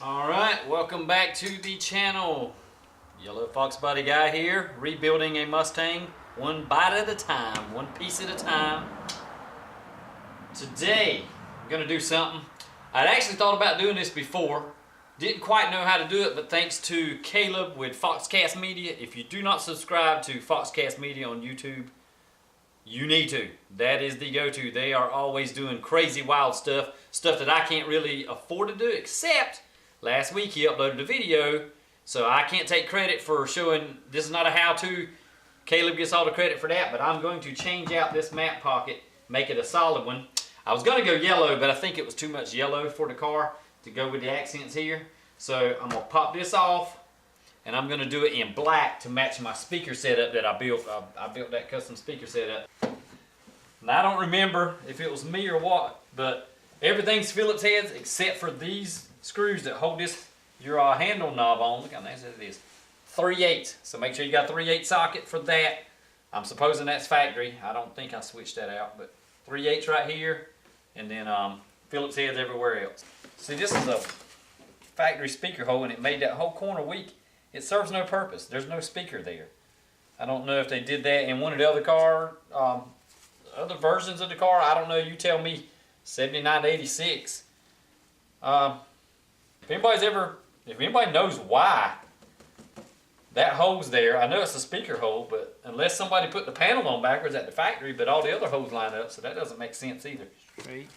Alright, welcome back to the channel. Yellow Foxbody guy here, rebuilding a Mustang one bite at a time, one piece at a time. Today, I'm going to do something. I'd actually thought about doing this before. Didn't quite know how to do it, but thanks to Caleb with Foxcast Media. If you do not subscribe to Foxcast Media on YouTube, you need to. That is the go-to. They are always doing crazy wild stuff that I can't really afford to do, except last week he uploaded a video, so I can't take credit for showing. This is not a how-to. Caleb gets all the credit for that, but I'm going to change out this map pocket, make it a solid one. I was going to go yellow, but I think it was too much yellow for the car to go with the accents here. So I'm going to pop this off, and I'm going to do it in black to match my speaker setup that I built. I built that custom speaker setup. And I don't remember if it was me or what, but everything's Phillips heads except for these screws that hold this your handle knob on. Look how nice it is. 3/8. So make sure you got 3/8 socket for that. I'm supposing that's factory. I don't think I switched that out, but 3/8 right here, and then Phillips heads everywhere else. See, this is a factory speaker hole, and it made that whole corner weak. It serves no purpose. There's no speaker there. I don't know if they did that in one of the other other versions of the car. I don't know. You tell me. 79 to 86. If anybody knows why that hole's there, I know it's a speaker hole, but unless somebody put the panel on backwards at the factory, but all the other holes line up, so that doesn't make sense either. Straight.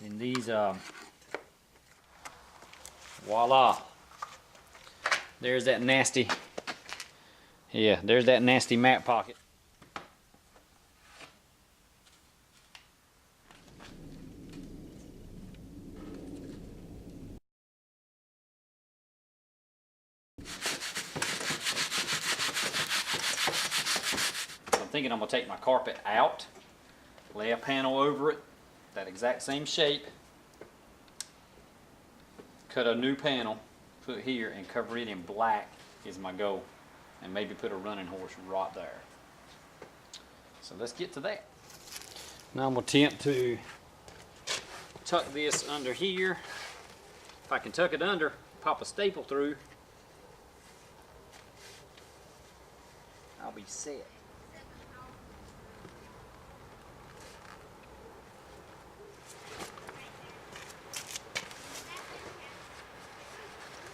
And these, voila. There's that nasty, there's that nasty map pocket. I'm thinking I'm going to take my carpet out, lay a panel over it, that exact same shape, cut a new panel, put here, and cover it in black is my goal, and maybe put a running horse right there. So let's get to that. Now I'm going to attempt to tuck this under here. If I can tuck it under, pop a staple through, I'll be set.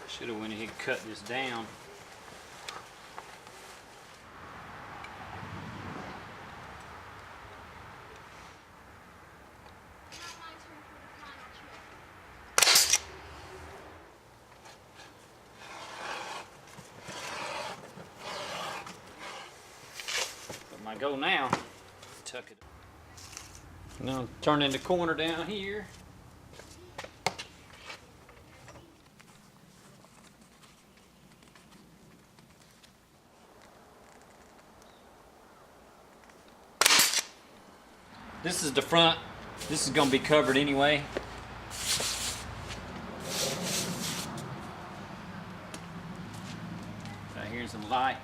Should have went ahead and cut this down. But my goal now, tuck it. Now turning the corner down here. This is the front. This is going to be covered anyway. Right here's some light.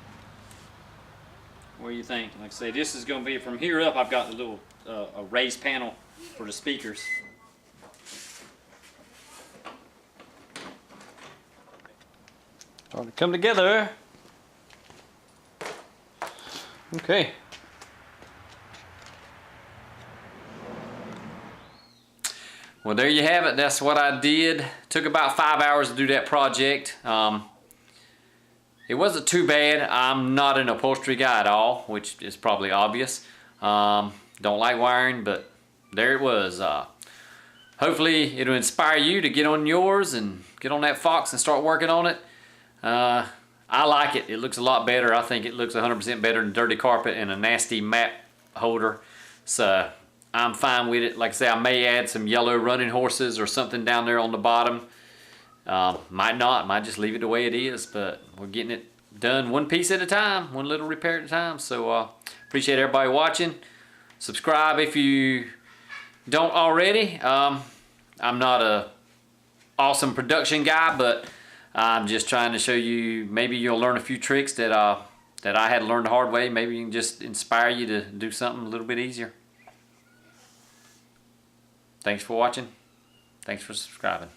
What do you think? Like I say, this is going to be from here up. I've got the little a raised panel for the speakers. Starting to come together. Okay. Well, there you have it. That's what I did. Took about 5 hours to do that project. It wasn't too bad. I'm not an upholstery guy at all, which is probably obvious. Don't like wiring, but there it was. Hopefully it'll inspire you to get on yours and get on that Fox and start working on it. I like it. It looks a lot better. I think it looks 100% better than dirty carpet and a nasty map holder. So I'm fine with it. Like I say, I may add some yellow running horses or something down there on the bottom. Might not. Might just leave it the way it is. But we're getting it done one piece at a time, one little repair at a time. So appreciate everybody watching. Subscribe if you don't already. I'm not a awesome production guy, but I'm just trying to show you. Maybe you'll learn a few tricks that I had to learn the hard way. Maybe you can just inspire you to do something a little bit easier. Thanks for watching. Thanks for subscribing.